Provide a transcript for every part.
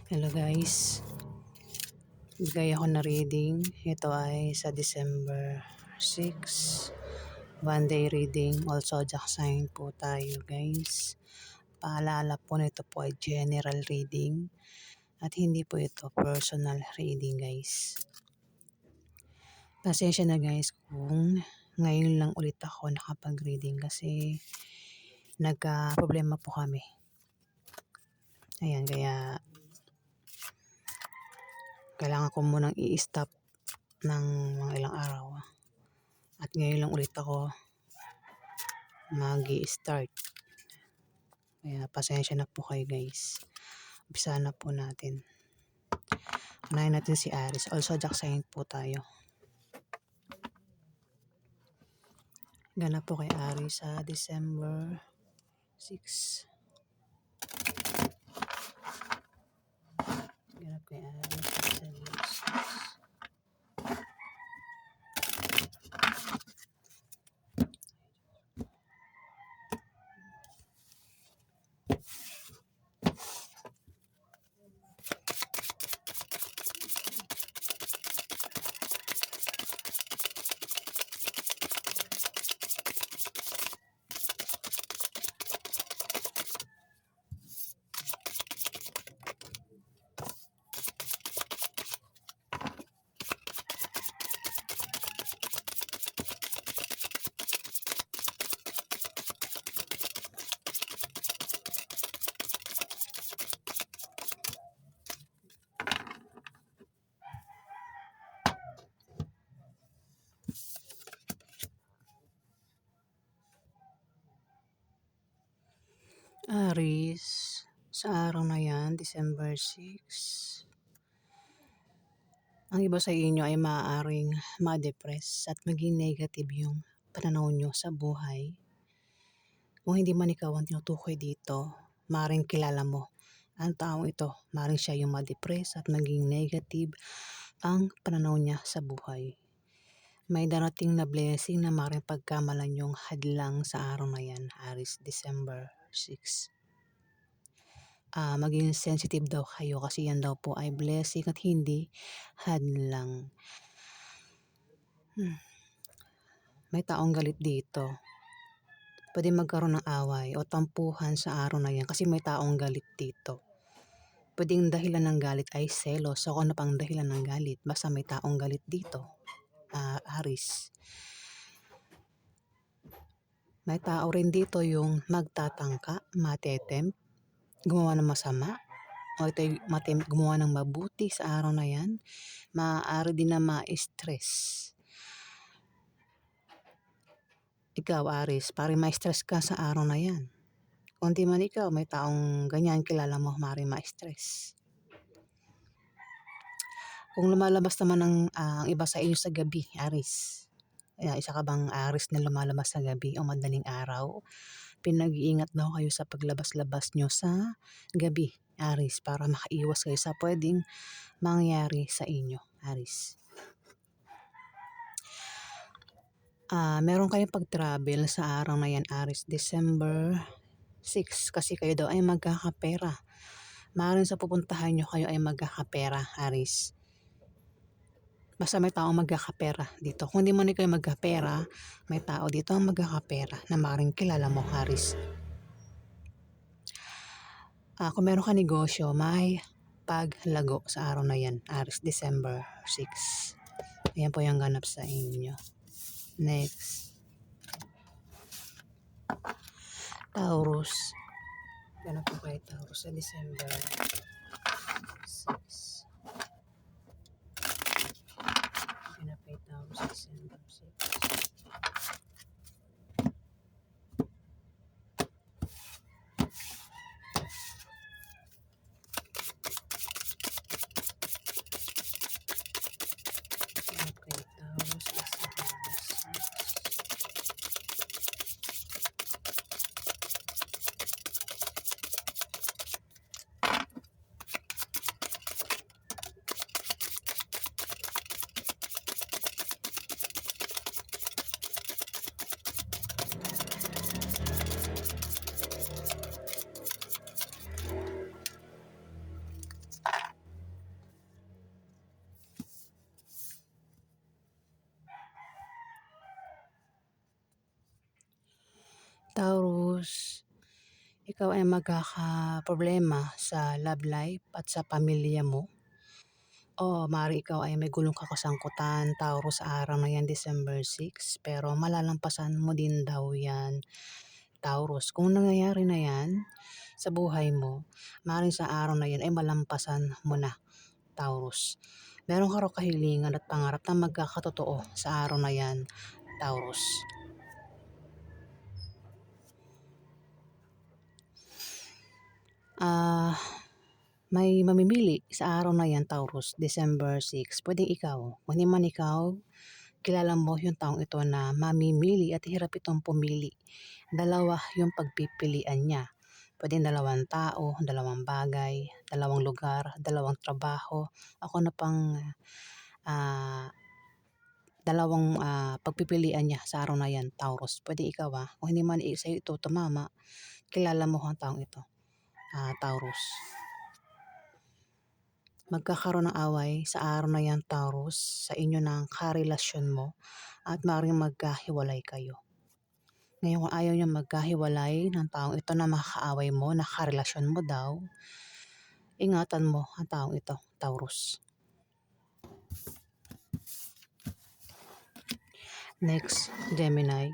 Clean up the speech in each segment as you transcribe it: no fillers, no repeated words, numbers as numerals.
Hello guys, bigay ako na reading. Ito ay sa December 6, one day reading. Also zodiac sign po tayo guys. Paalala po na ito po ay general reading at hindi po ito personal reading guys. Pasensya na guys kung ngayon lang ulit ako nakapag-reading kasi nagka-problema po kami. Ayan, kaya kailangan ko munang i-stop ng mga ilang araw. At ngayon lang ulit ako mag-i-start. Kaya pasensya na po kayo guys. Umpisa na po natin. Unahin natin si Aries. Also zodiac sign po tayo. Ganap po kay Aries sa December 6. Ganap kay Aries sa December 6. Aries, sa araw na yan, December 6, ang iba sa inyo ay maaaring ma-depress at maging negative yung pananaw nyo sa buhay. Kung hindi man ikaw ang tinutukoy dito, maaaring kilala mo ang taong ito. Maaaring siya yung ma-depress at maging negative ang pananaw niya sa buhay. May darating na blessing na maaaring pagkamalan yung hadlang sa araw na yan, Aries, December 6. Maging sensitive daw kayo kasi yan daw po ay blessing at hindi hadlang. May taong galit dito. Pwede magkaroon ng away o tampuhan sa araw na yan kasi may taong galit dito. Pwedeng dahilan ng galit ay selos o kung ano pang dahilan ng galit. Basta may taong galit dito, Aries. May tao rin dito yung magtatangka, matetempt, gumawa ng masama, o ito gumawa ng mabuti sa araw na yan. Maaari din na ma-stress. Ikaw, Aries, parang ma-stress ka sa araw na yan. Kung di man ikaw, may taong ganyan kilala mo, maaari ma-stress. Kung lumalabas naman ang iba sa inyo sa gabi, Aries, isa ka bang Aries na lumalabas sa gabi o madaling araw? Pinag-iingat daw kayo sa paglabas-labas nyo sa gabi, Aries, para makaiwas kayo sa pwedeng mangyari sa inyo, Aries. Meron kayong pag-travel sa araw na yan, Aries, December 6, kasi kayo daw ay magkakapera. Maaaring sa pupuntahan nyo kayo ay magkakapera, Aries. Basta may taong magkakapera dito. Kung di man kayo magkakapera, may tao dito ang magkakapera na maaaring kilala mo, Aries. Kung meron ka negosyo, may paglago sa araw na yan, Aries, December 6. Ayan po yung ganap sa inyo. Next. Taurus. Ganap po kayo, Taurus, sa December 6. Ganap kayo, Taurus, sa December 6. ikaw ay magkakaproblema sa love life at sa pamilya mo, o maaaring ikaw ay may gulong kakasangkutan, Taurus, sa araw na 'yan, December 6, pero malalampasan mo din daw 'yan, Taurus. Kung nangyayari na 'yan sa buhay mo, maaaring sa araw na 'yan ay malampasan mo na, Taurus. Meron ka raw kahilingan at pangarap na magkakatotoo sa araw na 'yan, Taurus. May mamimili sa araw na 'yan, Taurus, December 6. Puwedeng ikaw, kung hindi man ikaw, kilala mo yung taong ito na mamimili at hirap itong pumili. Dalawa yung pagpipilian niya. Puwedeng dalawang tao, dalawang bagay, dalawang lugar, dalawang trabaho, o kung ano pang, dalawang, pagpipilian niya sa araw na 'yan, Taurus. Puwedeng ikaw, kung hindi man sa'yo ito tumama, kilala mo ang taong ito, Taurus. Magkakaroon ng away sa araw na 'yan, Taurus, sa inyo ng karelasyon mo at maaaring magkahiwalay kayo. Ngayon, kung ayaw niyang magkahiwalay ng taong ito na makakaaway mo, na karelasyon mo daw, ingatan mo ang taong ito, Taurus. Next, Gemini.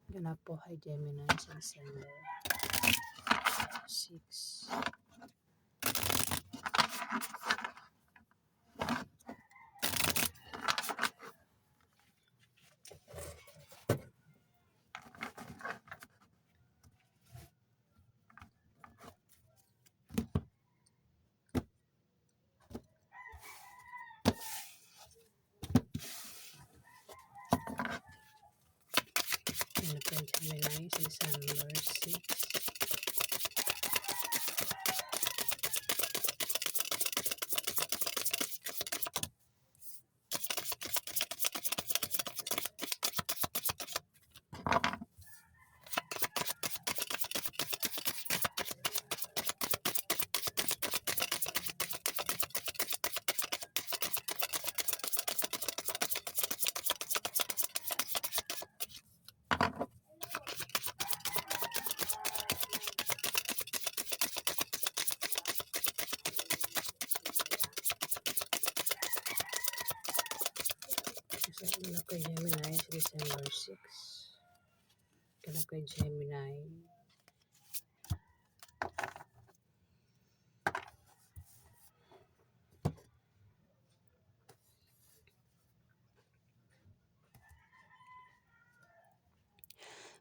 Ganap po kay Gemini sa December 6. Ganap kay Gemini sa December 6. Ganap kay Gemini sa December 6. Ganap kay Gemini.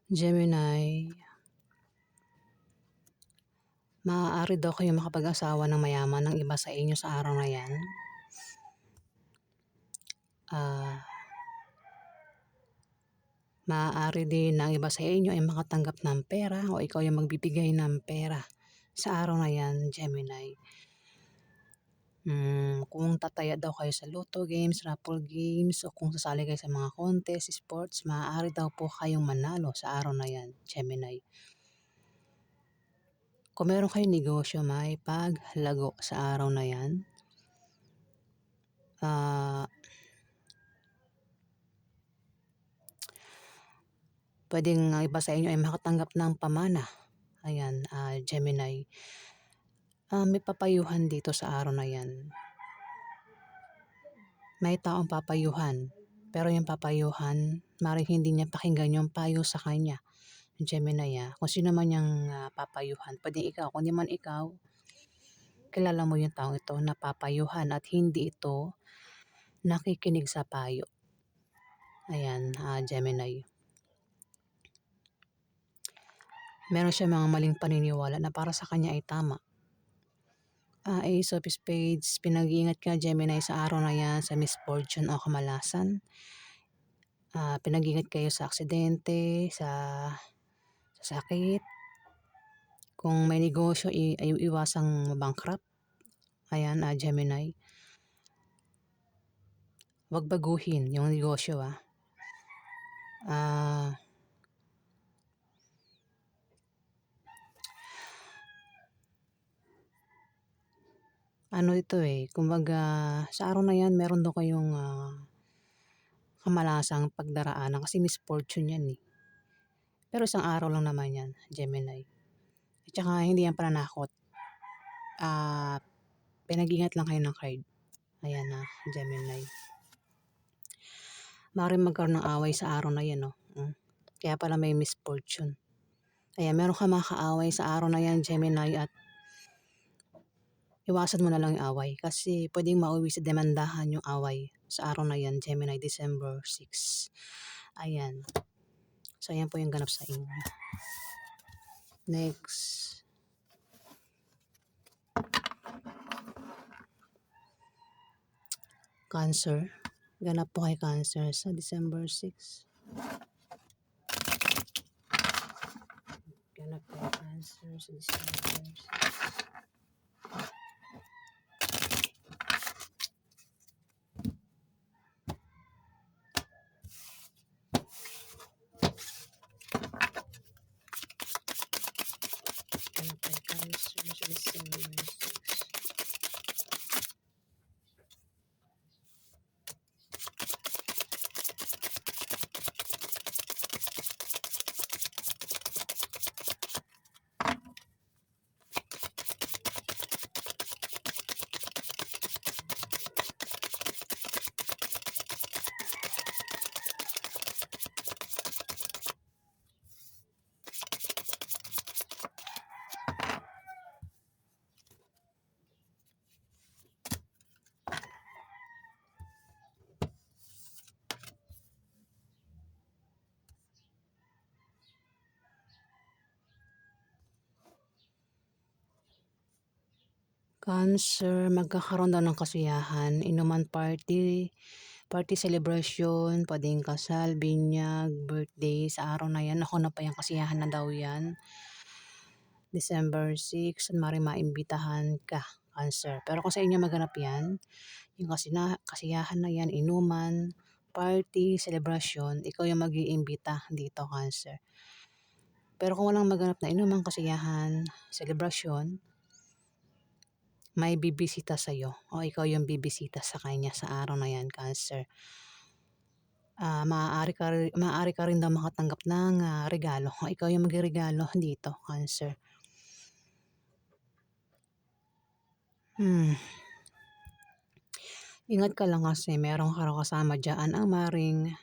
Gemini, maaari daw kayong makapag-asawa ng mayaman ng iba sa inyo sa araw na 'yan. Maaari din na ang iba sa inyo ay makatanggap ng pera o ikaw yung magbibigay ng pera sa araw na 'yan, Gemini. Kung tataya daw kayo sa lotto games, raffle games, o kung sasali kayo sa mga contest, sports, maaari daw po kayong manalo sa araw na 'yan, Gemini. Kung meron kayong negosyo, may paglago sa araw na 'yan. Puwedeng ang iba sa inyo ay makatanggap ng pamana. Ayan, Gemini. May papayuhan dito sa araw na 'yan. May taong papayuhan, pero yung papayuhan, maaaring hindi niya pakinggan yung payo sa kanya, Gemini, Kung sino man yung papayuhan, puwedeng ikaw. Kung 'di man ikaw, kilala mo yung taong ito na papayuhan at hindi ito nakikinig sa payo. Ayan, Gemini. Meron siyang mga maling paniniwala na para sa kanya ay tama. Ace of Spades, pinag-iingat ka, Gemini, sa araw na 'yan sa misfortune o kamalasan. Pinag-iingat kayo sa aksidente, sa sakit. Kung may negosyo, ay iwasang ma-bankrupt. Ayan, Gemini. Huwag baguhin yung negosyo, ano ito, kumbaga sa araw na 'yan meron daw kayong kamalasang pagdaraanan kasi misfortune 'yan, Pero isang araw lang naman 'yan, Gemini. At saka hindi yan pananakot. Pinag-ingat lang kayo ng card. Ayan na, Gemini. Maaaring magkaroon ng away sa araw na yan, no? Kaya pala may misfortune. Ayan, meron ka makaaway sa araw na yan, Gemini, at iwasan mo na lang yung away kasi pwedeng mauwi sa demandahan yung away sa araw na yan, Gemini, December 6. Ayan. So, ayan po yung ganap sa inyo. Next. Cancer. Ganap po kay Cancer sa December 6. Ganap kay Cancer sa December 6. Ganap kay Cancer sa December 6. Cancer, magkakaroon daw ng kasiyahan, inuman party celebration, pwedeng kasal, binyag, birthday, sa araw na yan. Ako na pa yung kasiyahan na daw yan. December 6, maaaring maimbitahan ka, Cancer. Pero kung sa inyo maganap yan, yung kasiyahan na yan, inuman, party, celebration, ikaw yung mag-iimbita dito, Cancer. Pero kung walang maganap na inuman, kasiyahan, celebration, may bibisita sa'yo o ikaw yung bibisita sa kanya sa araw na yan, Cancer. Maaari ka rin daw makatanggap ng regalo o ikaw yung magregalo dito, Cancer. Ingat ka lang kasi meron ka raw kasama dyan ang maring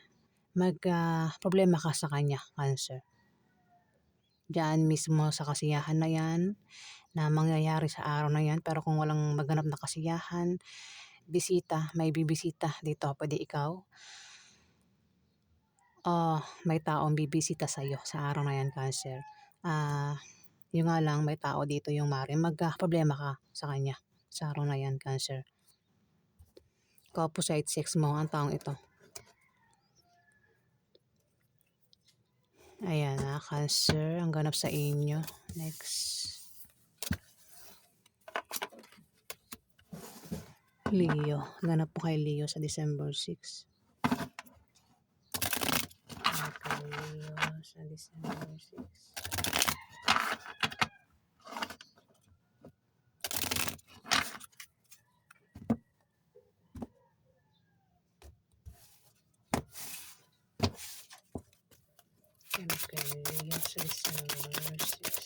problema ka sa kanya, Cancer. Diyan mismo sa kasiyahan na yan na mangyayari sa araw na yan, pero kung walang maganap na kasiyahan, may bibisita dito, pwede ikaw may taong bibisita sa'yo sa araw na yan, Cancer. Yung nga lang, may tao dito yung maring magka-problema ka sa kanya sa araw na yan, Cancer. Opposite sex mo ang taong ito. Ayan Cancer, ang ganap sa inyo. Next. Leo, ganap po kay Leo sa December 6. Kay Leo sa December 6. Ganap kay Leo sa December 6.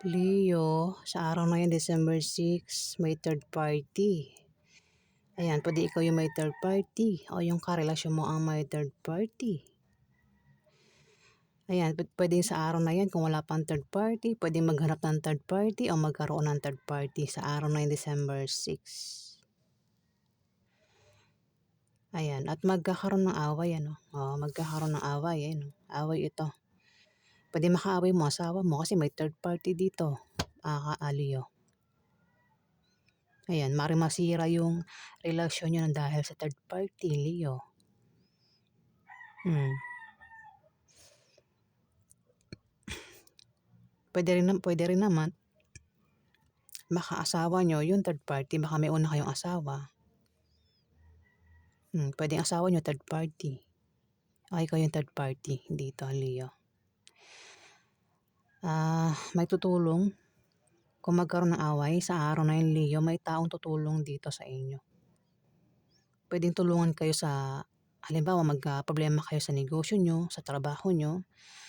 Leo, sa araw na yan, December 6, may third party. Ayan, pwede ikaw yung may third party o yung karelasyon mo ang may third party. Ayan, pwedeng sa araw na yan, kung wala pang third party, pwedeng maghanap ng third party o magkaroon ng third party sa araw na yan, December 6. Ayan, at magkakaroon ng away, magkakaroon ng away, away ito. Pwede makaaway mo asawa mo kasi may third party dito, Leo. Ayan, maaaring masira yung relasyon niyo ng dahil sa third party, Leo. Puwede rin naman baka asawa niyo yung third party, baka may una kayong asawa. Puwedeng asawa niyo third party. O ikaw yung third party dito, Leo. May tutulong kung magkaroon ng away sa araw na yun, Leo, may taong tutulong dito sa inyo. Puwedeng tulungan kayo sa halimbawa magkaproblema kayo sa negosyo niyo, sa trabaho niyo,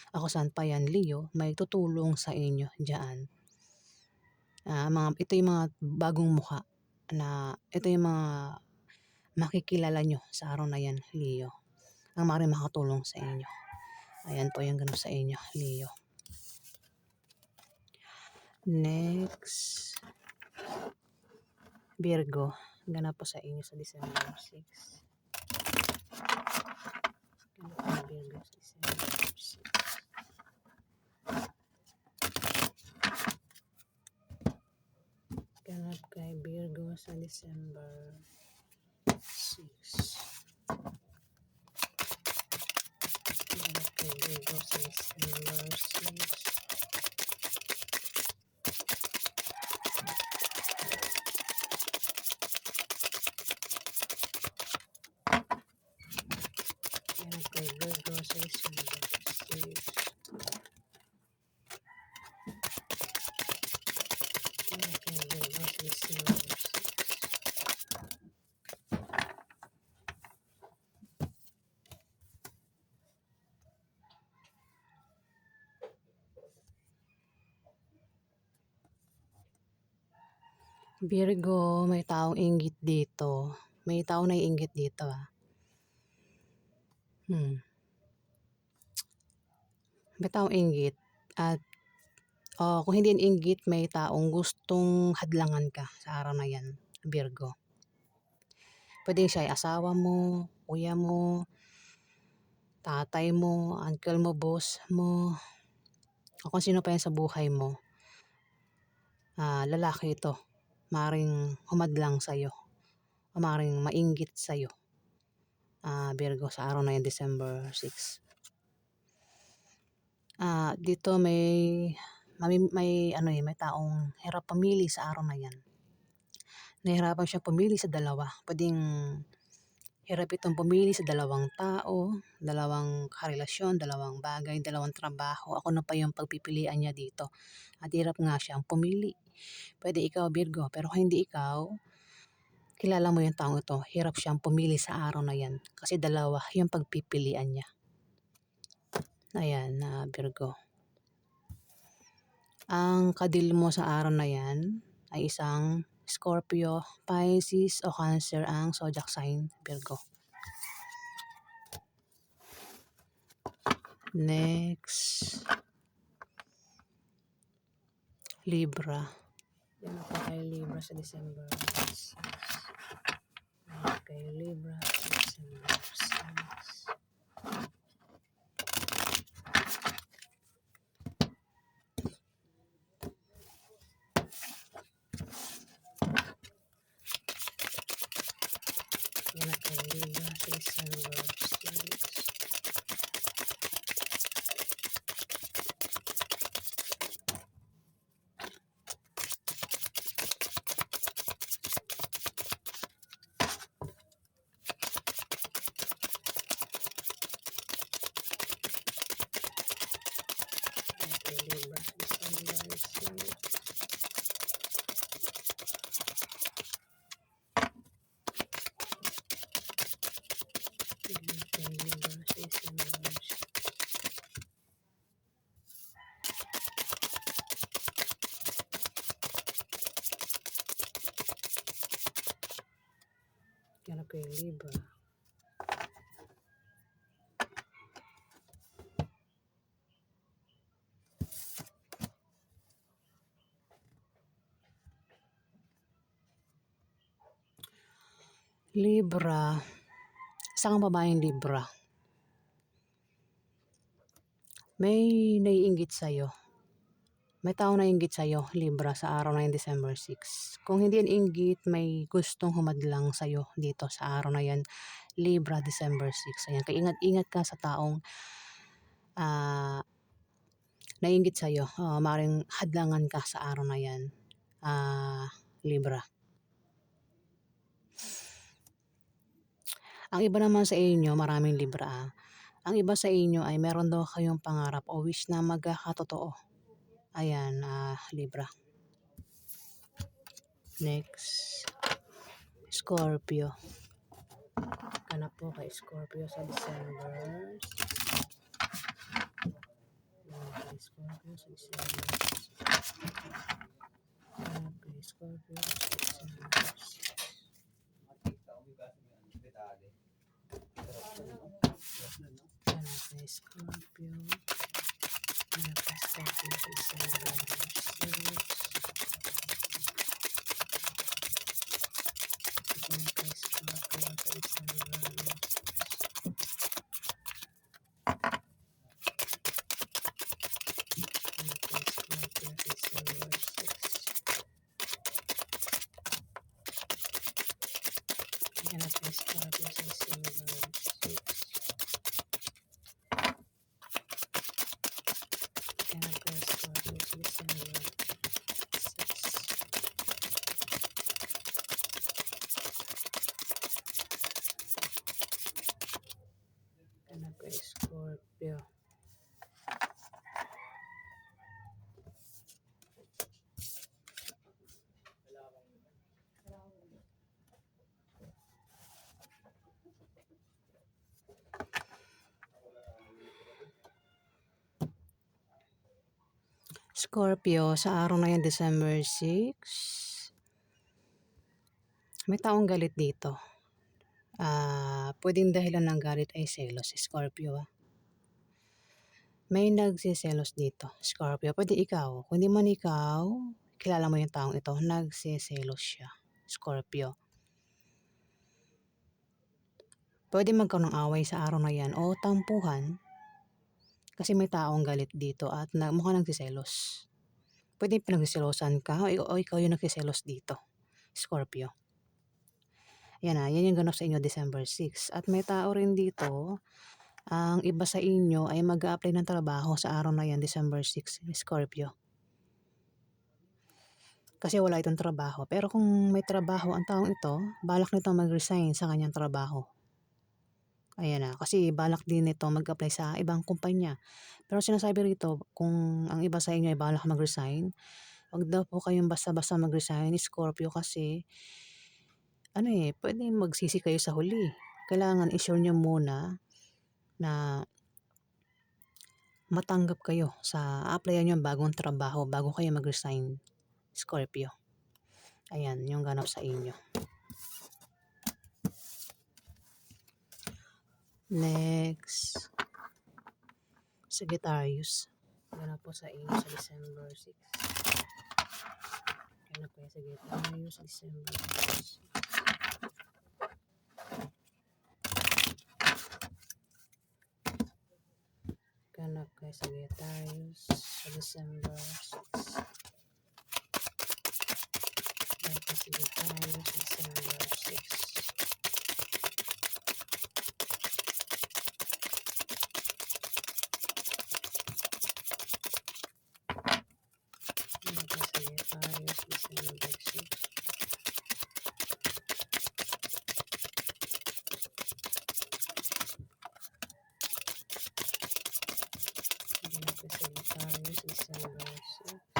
o kung saan pa yan, Leo, may tutulong sa inyo diyaan. Ito yung mga bagong mukha na ito yung mga makikilala niyo sa araw na yan, Leo, ang maaaring makatulong sa inyo. Ayan po yung gano'n sa inyo, Leo. Next, Virgo, ganap po sa inyo sa December 6. Ganap po Virgo sa December 6. Ganap kay Virgo sa December 6. Ganap kay Virgo sa December 6. Ganap kay Virgo sa December 6. Ganap kay Virgo sa December 6. Virgo, may taong inggit dito. May taong naiinggit dito, May taong inggit at kung hindi inggit, may taong gustong hadlangan ka sa araw na yan, Virgo. Puwedeng siya ay asawa mo, kuya mo, tatay mo, uncle mo, boss mo, o kung sino pa yan sa buhay mo. Lalaki ito. Maaaring humadlang sa'yo o maaaring mainggit sa'yo, Virgo, sa araw na yan, December 6. Dito may taong hirap pumili sa araw na yan. Nahihirapan siyang pumili sa dalawa. Puwedeng hirap itong pumili sa dalawang tao, dalawang karelasyon, dalawang bagay, dalawang trabaho. Ako na pa yung pagpipilian niya dito. At hirap nga siyang pumili. Puwede ikaw, Virgo, pero kung hindi ikaw, kilala mo yung taong ito. Hirap siyang pumili sa araw na yan. Kasi dalawa yung pagpipilian niya. Ayan, Virgo. Ang kadil mo sa araw na yan ay isang Scorpio, Pisces o Cancer ang zodiac sign, Virgo. Next, Libra. Yan ako kay Libra sa December 6. Kay Libra sa December 6. Yan kay Libra sa December 6. Libra sa December 6. Yan kay Libra. Libra, isang babaeng Libra. May naiinggit sa'yo. May taong nainggit sa'yo, Libra, sa araw na yan, December 6. Kung hindi yan inggit, may gustong humadlang sa'yo dito sa araw na yan, Libra, December 6. Ayan, kaya ingat-ingat ka sa taong ah, nainggit sa'yo. Maaaring hadlangan ka sa araw na yan, Libra. Ang iba naman sa inyo, maraming Libra, ang iba sa inyo ay meron daw kayong pangarap o wish na magkakatotoo. Ayan, Libra. Next, Scorpio. Hanap po kay Scorpio sa December. Kay Scorpio sa December. Hanap kay Scorpio sa December. Hanap kay Scorpio. Hanap kay Scorpio sa December 6. Hanap kay Scorpio sa December. Hanap kay Scorpio sa December 6. Hanap kay Scorpio sa December 6. Hanap kay Scorpio. Scorpio, sa araw na yan, December 6, may taong galit dito. Pwedeng dahilan ng galit ay selos, Scorpio. May nagsiselos dito, Scorpio. Pwede ikaw. Kung di man ikaw, kilala mo yung taong ito, nagsiselos siya, Scorpio. Pwede magkaroon ng away sa araw na yan o tampuhan kasi may taong galit dito at mukhang nagsiselos. Pwede pinagsiselosan ka o ikaw yung nagsiselos dito, Scorpio. Yan yan yung ganap sa inyo December 6. At may tao rin dito, ang iba sa inyo ay mag-a-apply ng trabaho sa araw na yan, December 6, Scorpio. Kasi wala itong trabaho. Pero kung may trabaho ang taong ito, balak nito mag-resign sa kanyang trabaho. Ayan kasi balak din nito mag-apply sa ibang kumpanya. Pero sinasabi rito, kung ang iba sa inyo ay balak mag-resign, wag daw po kayong basta-basta mag-resign, Scorpio, kasi pwedeng magsisi kayo sa huli. Kailangan i-sure nyo muna na matanggap kayo sa applyan nyo bagong trabaho bago kayo mag-resign, Scorpio. Ayan, yung ganap sa inyo. Next, Sagittarius. Ganap po sa inyo sa December 6. Ganap kayo sa Sagittarius sa December 6. Ganap kayo sa Sagittarius sa December 6. Ganap kayo sa Sagittarius sa December 6.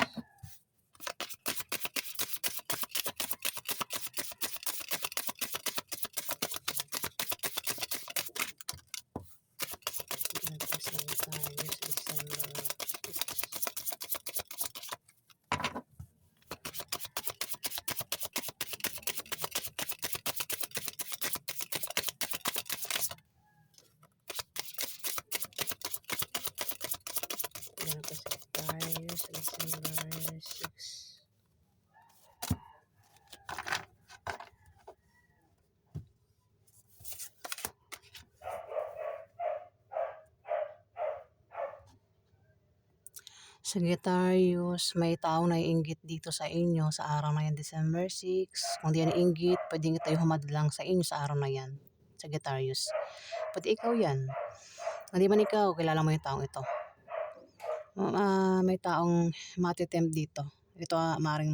Sagittarius, may taong naiinggit dito sa inyo sa araw na yan, December 6. Kung di yan inggit, pwedeng ito yung humadlang sa inyo sa araw na yan, Sagittarius. Pwede ikaw yan. Hindi man ikaw, kilala mo yung taong ito. May taong matitempt dito. Ito maaaring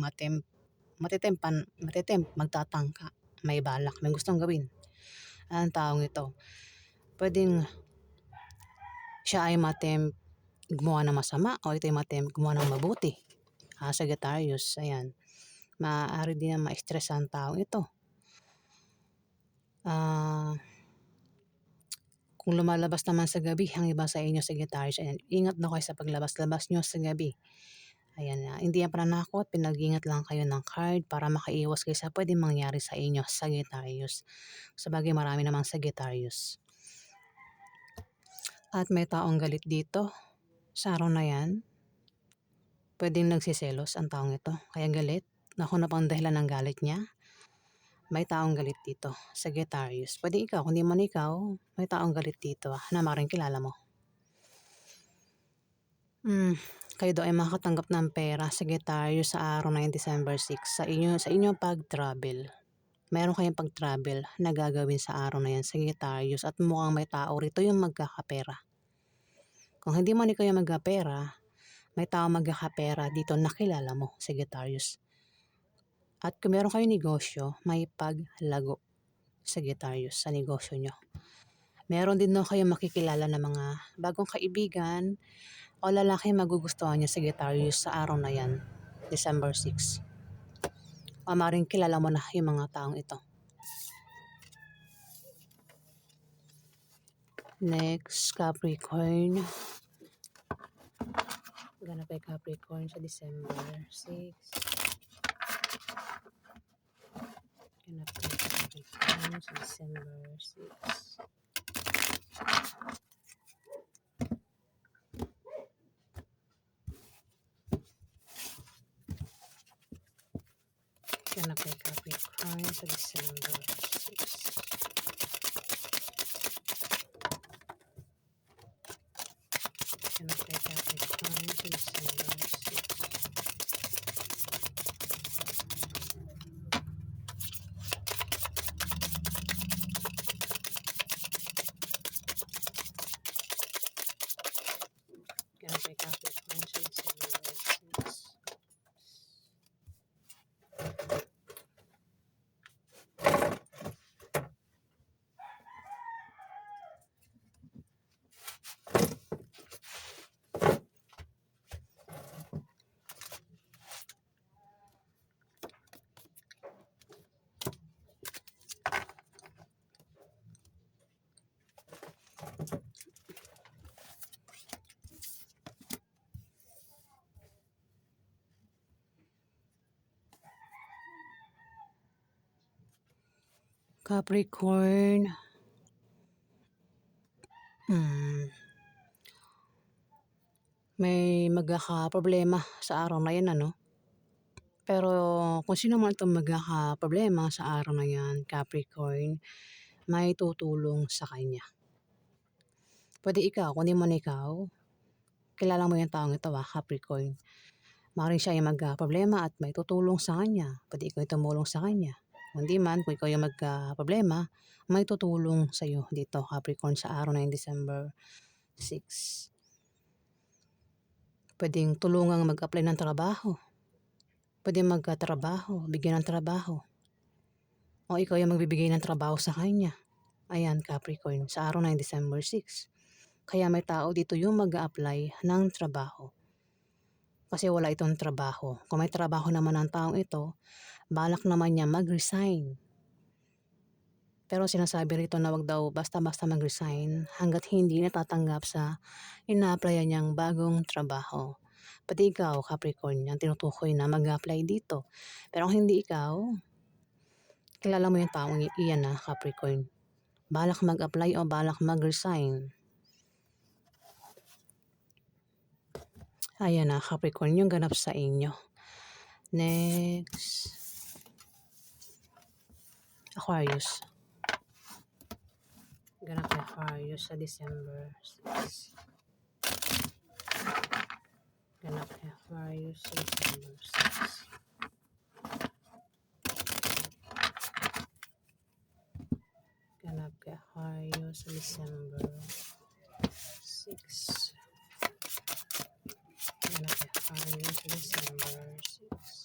matitempt, magtatangka, may balak, may gustong gawin. Ang taong ito, pwedeng siya ay matempt gumawa ng masama o ito ay matempt gumawa ng mabuti. Sagittarius, ayan. Maaari din na ma-stress ang taong ito. Kung lumalabas naman sa gabi ang iba sa inyo, Sagittarius, ayan, ingat na kayo sa paglabas-labas nyo sa gabi. Ayan, hindi yan pananakot, pinag-ingat lang kayo ng card para makaiwas kayo sa pwedeng mangyari sa inyo, Sagittarius. Sabagay marami namang Sagittarius. At may taong galit dito sa araw na yan. Pwedeng nagsiselos ang taong ito, kaya galit. Naku na pang dahilan ng galit niya. May taong galit dito, Sagittarius. Pwede ikaw, kung di man ikaw, may taong galit dito na maaaring kilala mo. Kayo daw ay makakatanggap ng pera, Sagittarius, sa araw na yung December 6 sa inyong pag-travel. Meron kayong pag-travel na gagawin sa araw na yan, Sagittarius, at mukhang may tao rito yung magkakapera. Kung hindi man ikaw yung magkapera, may tao magkakapera dito na kilala mo, Sagittarius. At kung meron kayong negosyo, may paglago, Sagittarius, sa negosyo nyo. Meron din no kayong makikilala na mga bagong kaibigan o lalaki magugustuhan niya, Sagittarius, sa araw na yan, December 6. O maring kilala mo na yung mga taong ito. Next, Capricorn. Ganap kay Capricorn sa December 6. Ganap kay Capricorn sa December 6. Ganap kay Capricorn sa December 6. Ganap kay Capricorn sa December 6. Ganap kay Capricorn sa December 6. Capricorn. May magkakaproblema sa araw na yan, ano? Pero kung sino man itong magkakaproblema sa araw na yan, Capricorn, may tutulong sa kanya. Pwede ikaw, kung di man ikaw, kilala mo yung taong ito, Capricorn. Maaaring siya ay magka-problema at may tutulong sa kanya. Pwede ikaw tumulong sa kanya. Kung di man, kung ikaw yung magka-problema, may tutulong sa iyo dito, Capricorn, sa araw na yung December 6. Pwedeng tulungang mag-apply ng trabaho. Pwede magkatrabaho, bigyan ng trabaho. O ikaw yung magbibigay ng trabaho sa kanya. Ayan, Capricorn, sa araw na yung December 6. Kaya may tao dito yung mag-a-apply ng trabaho. Kasi wala itong trabaho. Kung may trabaho naman ang taong ito, balak naman niya mag-resign. Pero sinasabi rito na wag daw basta-basta mag-resign hanggat hindi natatanggap sa ina-applyan niyang bagong trabaho. Pati ikaw, Capricorn, yung tinutukoy na mag-apply dito. Pero kung hindi ikaw, kilala mo yung taong iyan, Capricorn. Balak mag-apply o balak mag-resign. Ayan na, Capricorn, yung ganap sa inyo. Next, Aquarius. Ganap na Aquarius sa December 6. Ganap Aquarius December 6. Ganap Aquarius December 6. Ganap Aquarius December 6.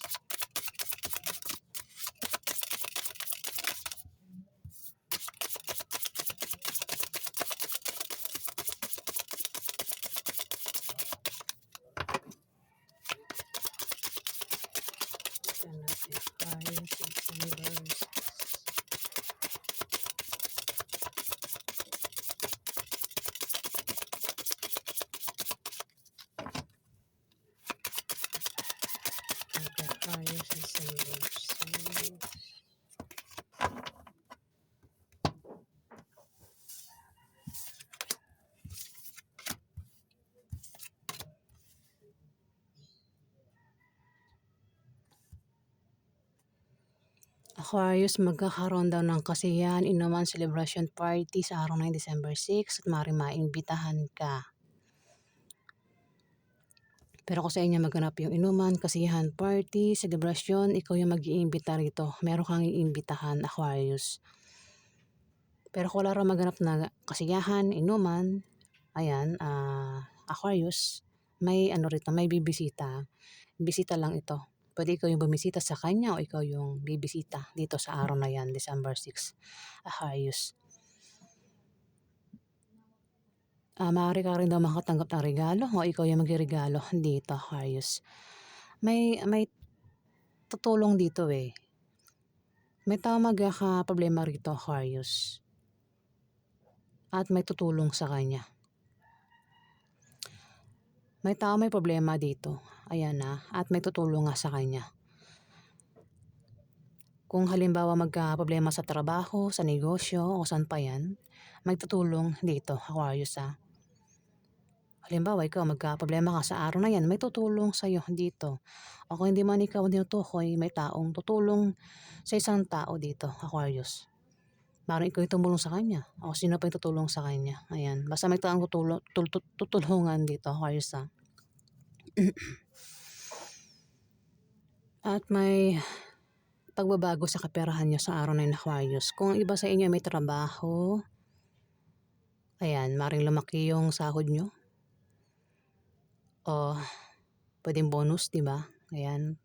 Ganap Aquarius December 6. Aquarius December 6. Aquarius, magkakaroon daw ng kasiyahan, inuman, celebration party sa araw ng December 6 at maaaring maimbitahan ka. Pero kung sa inyo maganap yung inuman, kasiyahan, party, celebration, ikaw yung mag-iimbita rito. Meron kang iimbitahan, Aquarius. Pero kung wala raw maganap na kasiyahan, inuman, ayan, Aquarius, may ano rito, may bibisita. Bisita lang ito. Pwede ikaw yung bumisita sa kanya o ikaw yung bibisita dito sa araw na yan, December 6, Aquarius. Maaari ka rin daw makatanggap ng regalo o ikaw yung magregalo dito, Aquarius. May tutulong dito eh. May tao magkakaproblema rito, Aquarius. At may tutulong sa kanya. May tao may problema dito. Ayan na. At may tutulong nga sa kanya. Kung halimbawa magka-problema sa trabaho, sa negosyo, o saan pa yan, may tutulong dito, Aquarius ha. Halimbawa, ikaw magka-problema ka sa araw na yan, may tutulong sa'yo dito. O kung hindi man ikaw tinutukoy, may taong tutulong sa isang tao dito, Aquarius. Maaaring ikaw yung tumulong sa kanya. O sino pa yung tutulong sa kanya. Ayan. Basta may taong tutulungan dito, Aquarius ha. At may pagbabago sa kaperahan nyo sa araw na yun, Aquarius. Kung iba sa inyo may trabaho, ayan, maaaring lumaki yung sahod nyo. O pwedeng bonus, di ba? Ayan.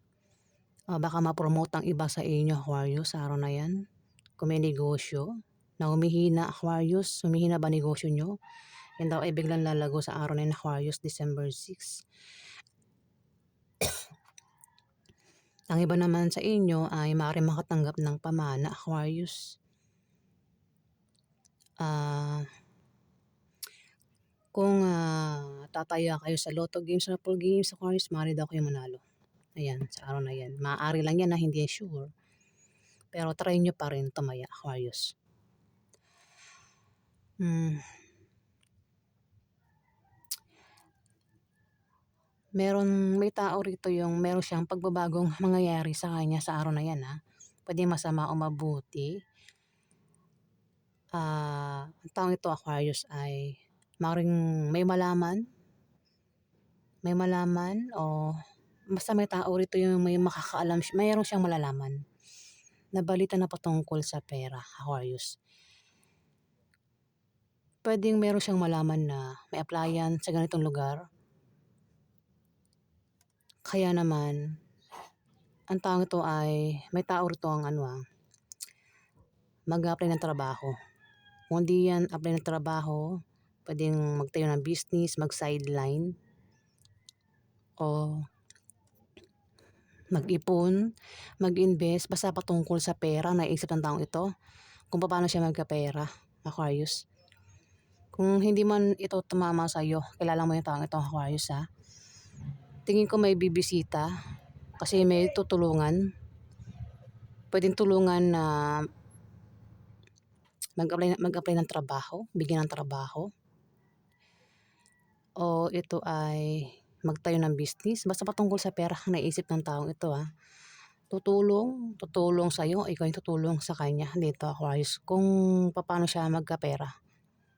Baka ma-promote ang iba sa inyo, Aquarius, sa araw na yan. Kung may negosyo na humihina, Aquarius, humihina ba negosyo nyo? Yan daw ay biglang lalago sa araw na yun, Aquarius, December 6. Ang iba naman sa inyo ay maaaring makatanggap ng pamana, Aquarius. Kung tataya kayo sa Lotto Games, Raffle Games, Aquarius, maaari daw kayo manalo. Ayan, sa araw na yan. Maaari lang yan na hindi sure. Pero try nyo pa rin tumaya, Aquarius. May tao rito yung meron siyang pagbabagong mangyayari sa kanya sa araw na yan ha. Pwede masama o mabuti. Ang taong ito, Aquarius, ay maaaring may malaman o basta may tao rito yung may makakaalam, mayroon siyang malalaman na balita na patungkol sa pera, Aquarius. Pwedeng meron siyang malaman na may applyan sa ganitong lugar. Kaya naman, ang taong ito ay may tao rito ang mag-apply ng trabaho. Kung di yan apply ng trabaho, pwedeng magtayo ng business, mag-sideline, o mag-ipon, mag-invest, basta patungkol sa pera, naisip ng taong ito, kung paano siya magkapera, Aquarius. Kung hindi man ito tumama sa iyo, kilala mo yung taong ito, Aquarius ha. Tingin ko may bibisita, kasi may tutulungan. Pwedeng tulungan na mag-apply ng trabaho, bigyan ng trabaho. O ito ay magtayo ng business, basta patungkol sa pera ang naisip ng taong ito ha. Tutulong sa iyo, ikaw yung tutulong sa kanya dito, Aquarius, kung paano siya magkapera,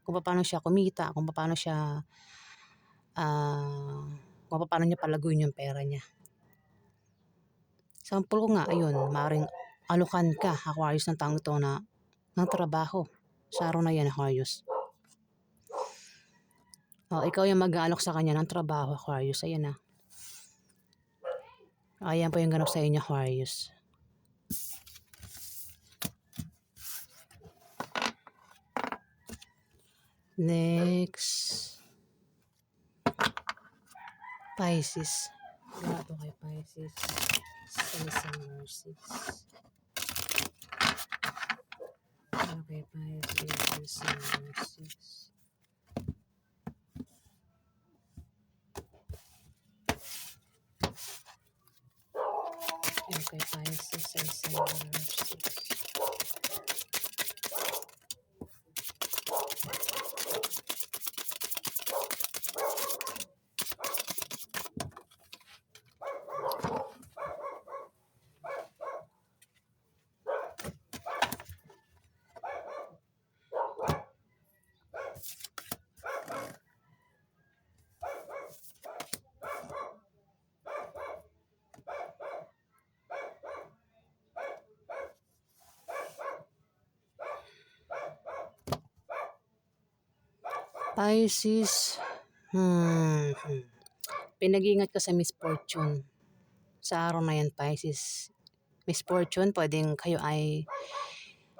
kung paano siya kumita, kung paano siya kung paano niya palaguin yung pera niya. Sample ko nga, ayun, maaaring alokan ka, Aquarius, ng taong ito na ng trabaho sa araw na yan, Aquarius. Ikaw yung mag-aalok sa kanya ng trabaho, Aquarius. Ayan na. Ayan po yung ganap sa inyo, Aquarius. Next, Pisces. Grabe kay Pisces sa December 6. Okay, Pisces, December 6. Okay, Pisces, December 6. Pisces, pinag-iingat ka sa misfortune. Sa araw na yan, Pisces. Misfortune, pwedeng kayo ay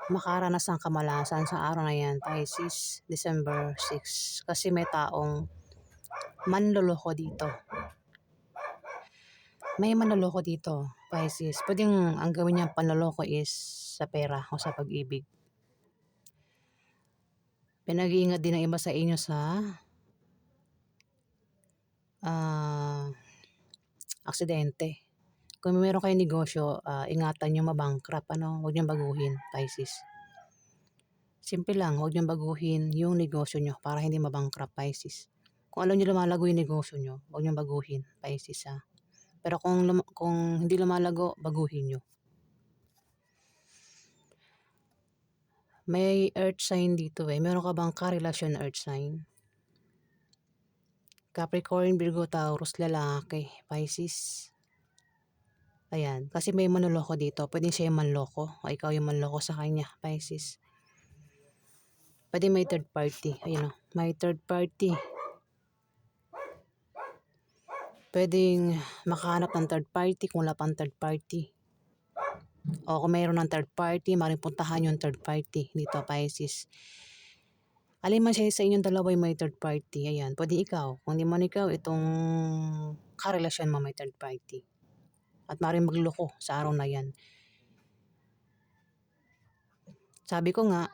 makaranas ng kamalasan sa araw na yan, Pisces, December 6. Kasi may taong manloloko dito. May manloloko dito, Pisces. Pwedeng ang gawin niya panloloko is sa pera o sa pag-ibig. Pinag-iingat din ng iba sa inyo sa aksidente. Kung meron kayong negosyo, ingatan nyo mabankrupt. Huwag nyo baguhin, Pisces. Simple lang, huwag nyo baguhin yung negosyo nyo para hindi mabankrupt, Pisces. Kung alam nyo lumalago yung negosyo nyo, huwag nyo baguhin, Pisces, ha. Pero kung hindi lumalago, baguhin nyo. May earth sign dito eh. Meron ka bang karelasyon na earth sign? Capricorn, Virgo, Taurus, lalaki, Pisces. Ayan, kasi may manloloko dito. Pwede siya yung manloko o ikaw yung manloko sa kanya, Pisces. Pwede may third party. Ayun o, may third party. Pwedeng makahanap ng third party kung wala pang third party. O kung mayroon ng third party, maaaring puntahan yung third party dito, Pisces. Alin man siya sa inyong dalawa may third party. Ayan, pwede ikaw. Kung di man ikaw, itong karelasyon mo may third party. At maaaring magloko sa araw na yan. Sabi ko nga,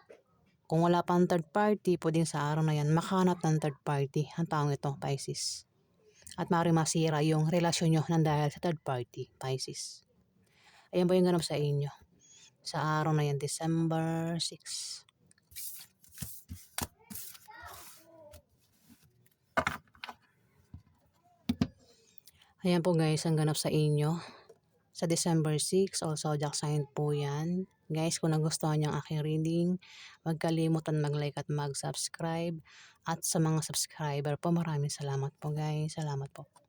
kung wala pang third party, pwedeng sa araw na yan makahanap ng third party ang taong ito, Pisces. At maaaring masira yung relasyon nyo nang dahil sa third party, Pisces. Ayan po yung ganap sa inyo. Sa araw na yan, December 6. Ayan po guys, ang ganap sa inyo. Sa December 6, also zodiac sign po yan. Guys, kung nagustuhan niyo ang aking reading, huwag kalimutan mag-like at mag-subscribe. At sa mga subscriber po, maraming salamat po guys. Salamat po.